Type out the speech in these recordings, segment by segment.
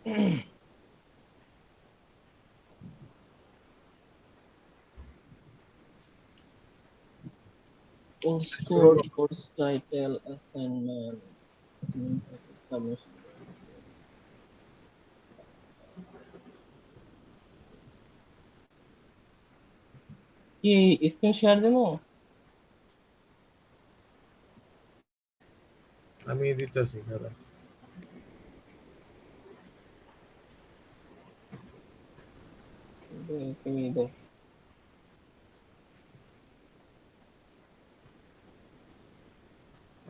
Course code, course title, assignment, submission. কি screen share দেবো? আমি দিতেছি খারাপ। তুমি দে।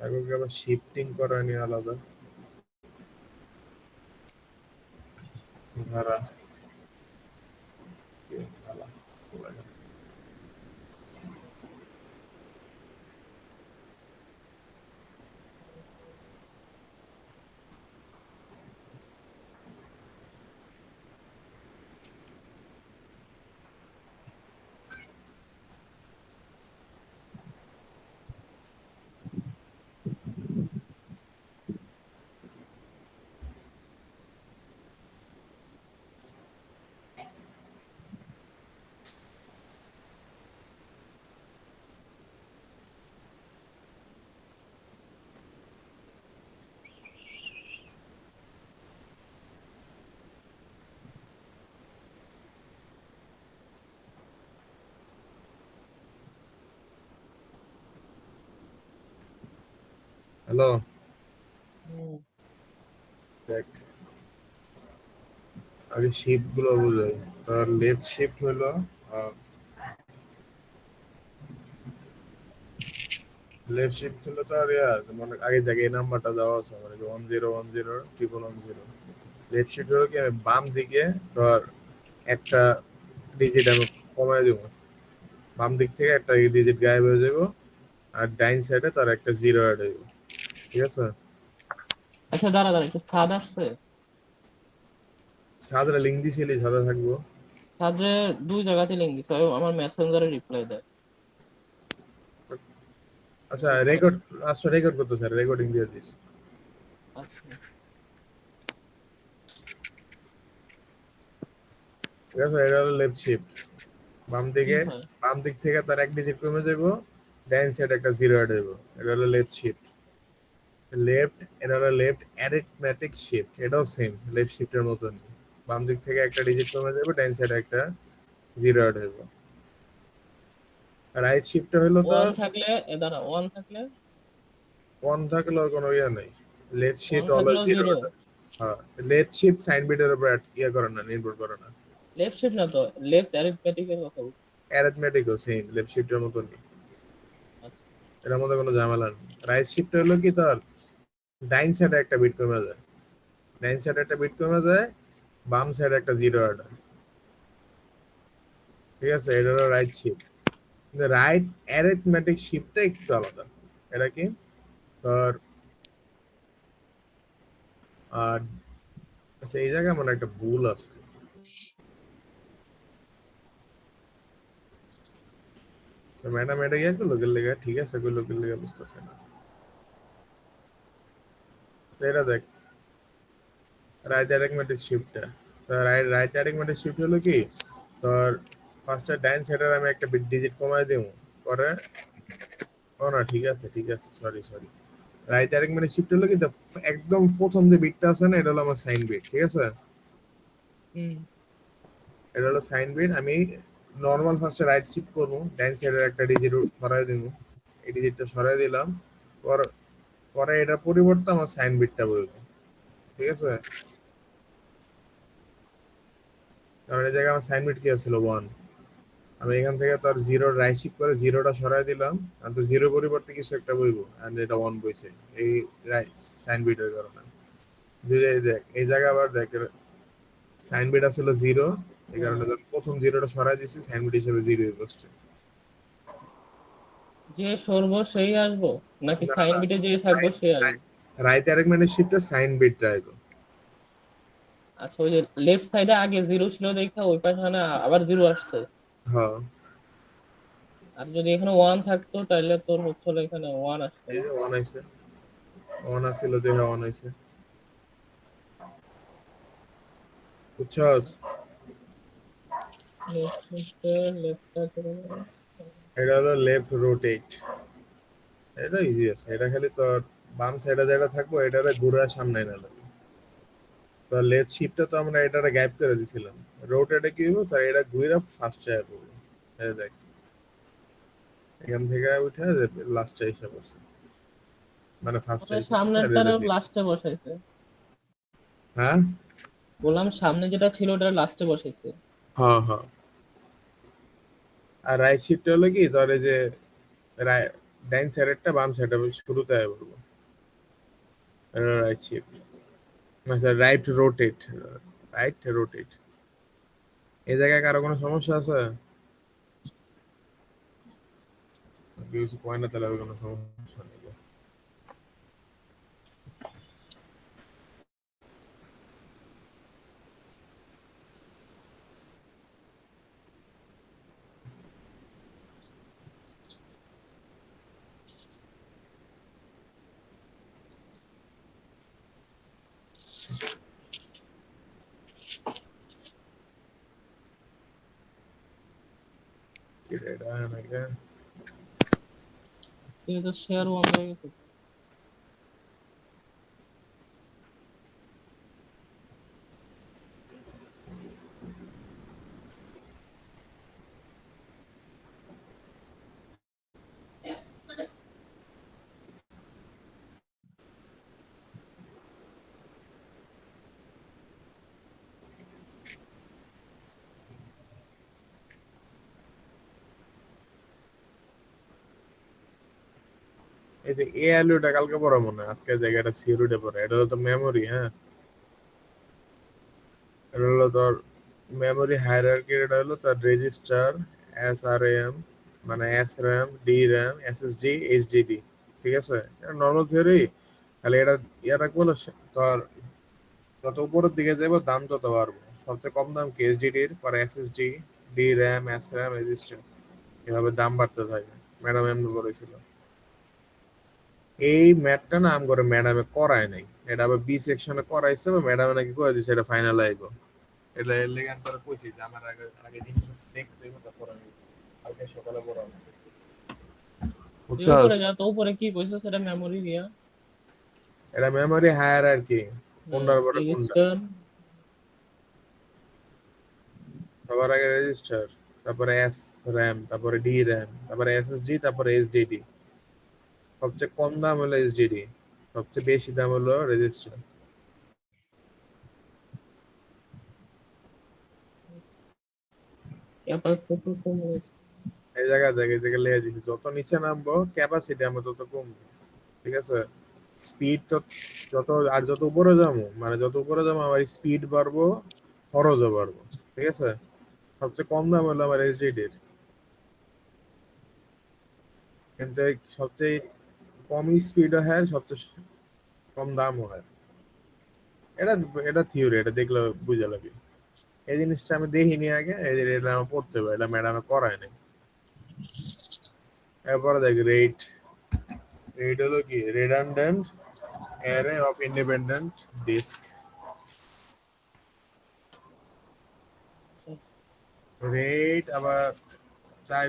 আগে আবার শিফটিং করা নিয়ে আলাদা ধারা। হ্যালো, দেখ আগে শিফট গুলো বুঝাই। তার লেফট শিফট হলো লেফট শিফট হলো তো আর মানে আগে জায়গায় নাম্বারটা দেওয়া আছে মানে 1010 লেফট শিফট হলো কি আমি বাম দিকে ধর একটা ডিজিট আমি কমায় দেবো, বাম দিক থেকে একটা ডিজিট গায়েব হয়ে যাবো, আর ডাইন সাইডে তার একটা জিরো অ্যাড হইব। ঠিক আছে? আচ্ছা দাঁড়া দাঁড়া, একটু সাদ আসছে। সাদরা লিঙ্ক দিছিলি, সাদা থাকবো। সাদরে 2 জায়গাতে লিঙ্ক দিছে, আমার মেসেঞ্জারে রিপ্লাই দেয়। আচ্ছা রেকর্ড, আচ্ছা রেকর্ড করতে স্যার, রেকর্ডিং দিয়ে দিস। আচ্ছা ঠিক আছে, এটা হলো লেফট শিফট। বাম দিকে কি হয়? বাম দিক থেকে তার এক ডিজিট কমে যাবো, ডাইন সাইড একটা জিরো অ্যাড হইব। এটা হলো লেফট শিফট। লেফট, এটা হলো লেফট অ্যারিথমেটিক শিফট, এটাও সেম লেফট শিফটের মতন। বাম দিক থেকে একটা ডিজিট কমে যাবে, ডাইন সাইডে একটা জিরো অ্যাড হইব। রাইট শিফটটা হলো তো 1 থাকলে দাঁড়া, 1 থাকলে ওয়ান থাকলেও কোনো ইয়ে নেই, লেফট 1 শিফট অলওয়েজ থাকলেও জিরো। 0। হ্যাঁ, লেফট শিফট সাইন বিটের উপর ইয়ে করে না, নির্ভর করে না। লেফট শিফট না তো, লেফট অ্যারিথমেটিকের কথা বলছি। অ্যারিথমেটিকও সেম লেফট শিফটের মতনই, আচ্ছা এটার মধ্যে কোনো ঝামেলা নেই। রাইট শিফট হলো কি তোর ডাইন সাইডে একটা বিট কমে যায়, ডাইন সাইডে একটা বিট কমে যায়, বাম সাইডে একটা জিরো অ্যাড হয়। ঠিক আছে, এটা হলো রাইট শিফট। কিন্তু রাইট অ্যারিথমেটিক শিফটটা একটু আলাদা। এটা কি তোর আর আচ্ছা এই জায়গায় মনে হয় একটা ভুল আছে। ম্যাডাম এটা ইয়ে করলো লেগে, ঠিক আছে করলো লেগে বুঝতেছে না। তো এটা দেখ রাইট অ্যারিথমেটিক শিফটটা, তো রাইট অ্যারিথমেটিক শিফট হলো কি তোর ফার্স্টে ডাইন সাইডের আমি একটা ডিজিট কমাই দেবো, পরে ও না ঠিক আছে ঠিক আছে, sorry sorry, right arithmetic shift হলো কি একদম প্রথম যে বিটটা আছে না, এটা হলো আমার সাইন বিট। ঠিক আছে, হুম। এটা হলো সাইন বিট। আমি নর্মাল ফার্স্টে রাইট শিফট করবো, ডাইন সাইডের একটা ডিজিট সরাই দিব, এই ডিজিটটা সরাই দিলাম, পর পরে এটার পরিবর্তে আমার সাইন বিটটা বলবো। ঠিক আছে, কারণ এই জায়গায় আমার সাইন বিট কি ছিল 1, আমি এখান থেকে তো আর জিরো রাইট শিফট করে জিরোটা সরাই দিলাম, আর তো জিরো পরিবর্তে কিছু একটা বইবো, আর এটা 1 বইছে এই সাইন বিটের কারণে। দেখ এই জায়গায় আবার দেখ সাইন বিট ছিল 0, এই কারণে প্রথম জিরোটা সরাই দিছি, সাইন বিট হিসেবে 0 বসছে। যে সরবো সেই আসবো নাকি না সাইন না, বিটে যে থাকবো সে আসবো? রাইট অ্যারেঞ্জমেন্টের শিফটে সাইন বিটটা আইবো। আচ্ছা, ওই যে লেফট সাইডে আগে 0 ছিল দেখা ওই পাশে আবার 0 আসছে। হ্যাঁ, আর যদি এখানে 1 থাকতো তাহলে তোর হচ্ছে এখানে 1 আসতো এই না। যে 1 আইছে, 1 আসছিল দেখে 1 আইছে। বুঝছস? লেফট শিফটার লেফটটা করে এটা হলো লেফট রোটেট। এটা ইজি আছে, এটা খালি তোর বাম সাইডে যেটা থাকবো এটারে ঘুরে সামনে না লাগে। তো লেফট শিফটটা তো আমরা এটারে গাইড করে দিছিলাম। রোটেটে কি হইব, তার এটা ঘুরে ফার্স্ট যায় পড়বে। এই দেখ, এখান থেকে উঠে লাস্টে এসে পড়ছে, মানে ফার্স্টে ওটা এসে পড়ছে আর সামনেরটা এটা জিরো। লাস্টে বসাইছে। হ্যাঁ বললাম সামনে যেটা ছিল ওটা লাস্টে বসাইছে। হ্যাঁ হ্যাঁ। আর রাইট শিফট হলো কি ধর এই যে ডাইন সাইডেরটা বাম সাইডে শুরুতে আয় বলবো, রাইট শিফট। আচ্ছা রাইট রোটেট, রাইট রোটেট। এই জায়গায় কারো কোনো সমস্যা আছে? কিছু কয় না তাহলে আর কোনো সমস্যা নেই। এটা নাকি কিন্তু তো শেয়ার ওয়ান হয়ে গেছে। এই যে এ আলুটা কালকে পড়া মনে হয়, আজকে জায়গাটা সিউরিটে পড়ে। এটা হলো তো মেমোরি। হ্যাঁ, এটা হলো তোর মেমোরি হায়ারার্কি। এটা হলো তার রেজিস্টার, এস আর এম মানে S RAM, D RAM, SSD, HDD. ঠিক আছে, এটা নর্মাল থিওরি। খালি এটা ইয়া রাখবো হলো তোর যত উপরের দিকে যাবো দাম তত বাড়বো। সবচেয়ে কম দাম কি এইচডিডির, পরে SSD, D RAM, S RAM, register, এভাবে দাম বাড়তে থাকে। ম্যাডাম এমনি বলেছিল। এই ম্যাথটা না আম করে ম্যাডামে করায় নাই, এটা আবার বি সেকশনে করাইছে, ম্যাডামে নাকি করে দিছে এটা ফাইনাল আইবো। এটা এর লেগে আমি তোরা কইছি যে আমার আগে আগে জিনিস দেখতে হইব, তারপর আমি কালকে সকালে পড়াবো। তুই বুঝছস? উপরে যা, তো উপরে কি কইছো সেটা মেমোরি দিয়া। এটা মেমোরি হায়ারার্কি, কোনটার পরে কোনটা। রেজিস্টার। সবার আগে রেজিস্টার, তারপরে এস র্যাম, তারপরে ডি র্যাম, তারপরে এসএসডি, তারপরে এইচডিডি। সবচেয়ে কম দাম হলো এইচডিডি, সবচেয়ে বেশি দাম হলো রেজিস্টার। ক্যাপাসিটি কমে। এই জায়গায় লেগে দিছি, যত নিচে নামবো ক্যাপাসিটি আমার তত কমবে। ঠিক আছে, স্পিড তো যত উপরে যাবো, মানে যত উপরে যাবো আমার স্পিড বাড়বো, খরচও বাড়বো। ঠিক আছে, সবচেয়ে কম দাম হলো আমার এইচডিডির, কিন্তু এই সবচেয়ে কম স্পিডও হয়, সবচেয়ে কম দামও হয়। এটা এটা থিওরি, এটা দেখলে বুঝা লাগে। এই জিনিসটা আমি দেখিনি আগে, এই যে এটা আমার পড়তে হবে, এটা ম্যাডামে করায় নাই। এরপরে দেখ রেট। রেট হলো কি redundant array of independent disk. RAID আবার চার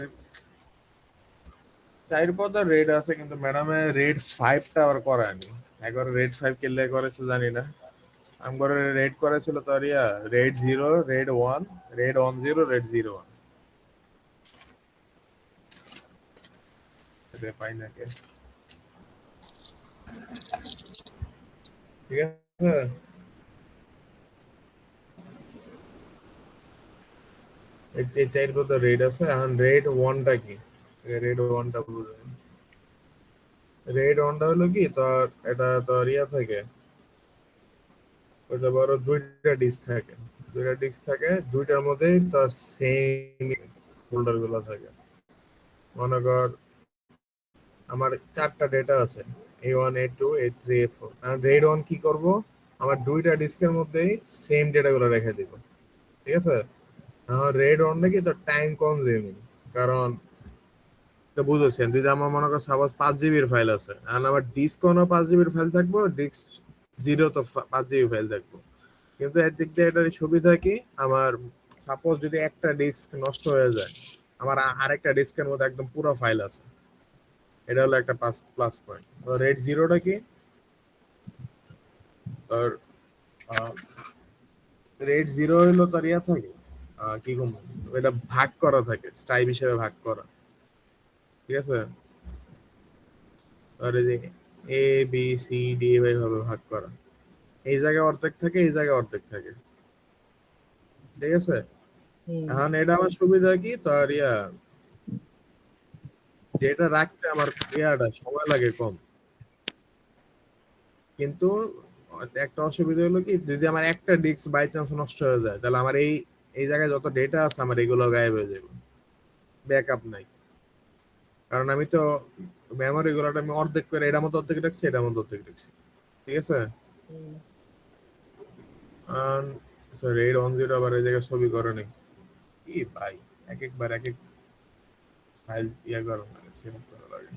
চার পদের রেড আছে, কিন্তু ম্যাডামে রেড 5টা আবার করায়নি। একবার রেড 5 কেলে করেছে জানি না। আমার রেড করেছিল তোর ইয়া রেড 0, রেড 1, রেড 10, রেড 01। রে পাই না কে। ঠিক আছে, এই চার পদের রেড আছে। এখন রেড 1টা কি, রেড 1টা বুঝুন। রেড 1টা হলো কি তোর, এটা তোর ইয়া থাকে, ওইটা বড় দুইটা ডিস্ক থাকে। দুইটা ডিস্ক থাকে, দুইটার মধ্যেই তোর সেম ফোল্ডার গুলো থাকে। মনে কর আমার 4টা ডেটা আছে, A1, A2, A3, A4। আর রেড 1 কি করব, আমার দুইটা ডিস্কের মধ্যেই সেম ডেটা গুলো রেখে দিব। ঠিক আছে, আমার রেড 1 নাকি তো টাইম কনজিউমিং, কারণ তো বুঝেছেন যদি আমার মনে কর সাপোজ 5 জিবির ফাইল আছে, আর আমার ডিস্ক কোনো 5 জিবির ফাইল থাকবো, ডিস্ক জিরো তো 5 জিবি ফাইল থাকবো। কিন্তু একদিক দিয়ে এটার সুবিধা কি, আমার সাপোজ যদি একটা ডিস্ক নষ্ট হয়ে যায়, আমার আরেকটা ডিস্কের মধ্যে একদম পুরো ফাইল আছে। এটা হলো একটা প্লাস পয়েন্ট। তো রেড জিরোটা কি, তোর রেড জিরো হইলো তোর ইয়া থাকে, কি কম, এটা ভাগ করা থাকে, স্টাইপ হিসেবে ভাগ করা, ঠিক আছে। আর এই যে এ বি সি ডি ভাবে ভাগ করা, এই জায়গায় অর্ধেক থাকে, এই জায়গায় অর্ধেক থাকে, ঠিক আছে। এখন এটা আমার সুবিধা কি, তোর যেটা রাখতে আমার সময় লাগে কম। কিন্তু একটা অসুবিধা হলো কি, যদি আমার একটা ডিস্ক বাই চান্স নষ্ট হয়ে যায়, তাহলে আমার এই এই জায়গায় যত ডেটা আছে আমার এগুলো গায়েব হয়ে যাবে, ব্যাকআপ নাই। কারণ আমি তো মেমোরি গুলোটা আমি অর্ধেক করে এটার মধ্যে অর্ধেক রাখছি, এটার মধ্যে অর্ধেক রাখছি, ঠিক আছে। রেড 10 আবার এই জায়গায় ছবি করে নেই কি ভাই, এক একবার এক এক ফাইল করা লাগে, সেভ করা লাগে।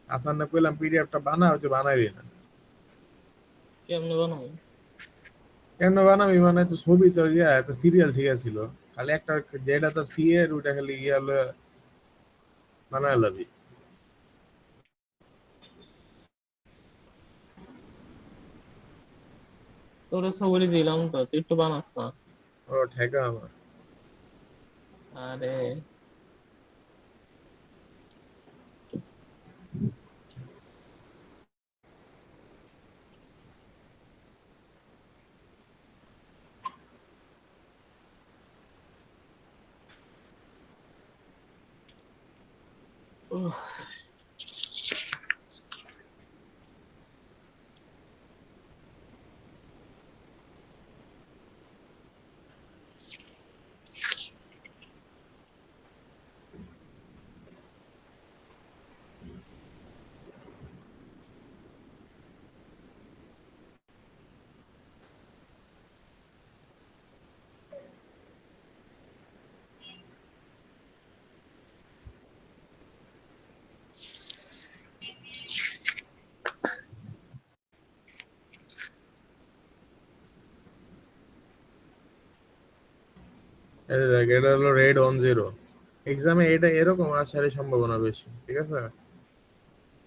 আসান না কইলাম পিডিএফটা বানা, হচ্ছে বানাইলি না। কেমনে বানাবো? কেন বানাবি, মানে তো ছবি তো এত সিরিয়াল ঠিক আছিল, খালি একটা যেটা তোর সি এর ওইটা খালি হলো বানায় লবি। তোর ছবি দিলাম তো, তুই একটু বানাস না। ও ঠেকা আমার। আরে উহ, এই দেখ, এটা হলো রেড 10। এক্সামে এটা এরকম আসারই সম্ভাবনা বেশি, ঠিক আছে।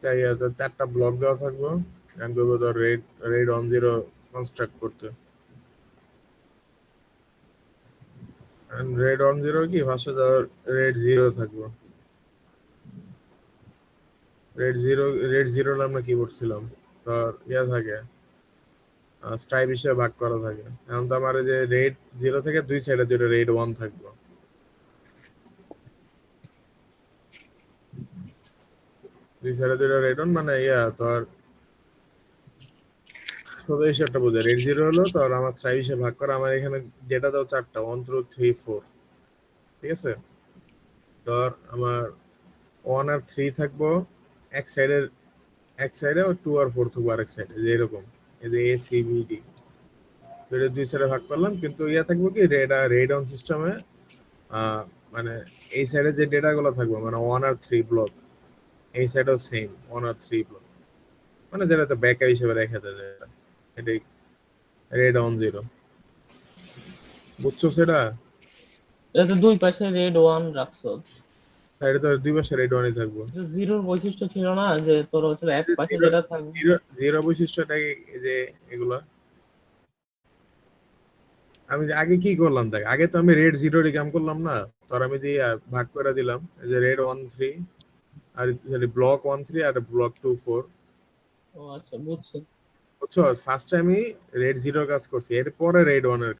তাই তো 4টা ব্লক দেওয়া থাকবো, আমি করবো তো রেড রেড 10 কনস্ট্রাক্ট করতে। রেড 10 কি ভাষা, রেড জিরো থাকবো। রেড জিরো আমরা কি করছিলাম, তোর থাকে স্ট্রাইপ হিসেবে ভাগ করা থাকে। এখন তো আমার এই যে রেড জিরো থেকে দুই সাইডে দুটো রেড 1 থাকবো, দুই সাইডে দুটো রেড 1, মানে তোর শুধু হিসেবটা বোঝা, রেড জিরো হলো তোর আমার স্ট্রাইপ হিসেবে ভাগ করা, আমার এখানে যেটা দাও 4টা, 1 2 3 4, ঠিক আছে। ধর আমার 1 আর 3 থাকবো এক সাইডের, এক সাইডে, 2 আর 4 থাকবো আরেক সাইডে, যে এরকম, এই যে এ সি বি ডি, দুই সাইডে ভাগ করলাম। কিন্তু থাকবো কি, রেড অন সিস্টেমে মানে এই সাইডে যে ডেটা গুলো থাকবো, মানে 1 আর 3 ব্লক, এই সাইডেও সেম 1 আর 3 ব্লক, মানে যেটা তো ব্যাকআপ হিসেবে রেখে দেয়, এটাই রেড 10। বুঝছো সেটা? এটা তো দুই পাশে রেড ওয়ান রাখছো। এটা তো দুই পাশে রেড 1ই থাকবো। জিরোর বৈশিষ্ট্য ছিল না যে তোর হচ্ছে এক পাশে জিরো যেটা থাকবে? জিরো জিরো বৈশিষ্ট্যটা এই যে এগুলা, আমি যে আগে কি করলাম দেখ, আগে তো আমি রেড জিরো কাম করলাম না, তোর আমি দিয়ে ভাগ করে দিলাম, এই যে রেড 1 3, আর ব্লক 1 3 আর ব্লক 2 4। ও আচ্ছা, বুঝছি। বুঝছো, ফার্স্ট আমি রেড জিরোর কাজ করছি, এরপরে রেড 1 এর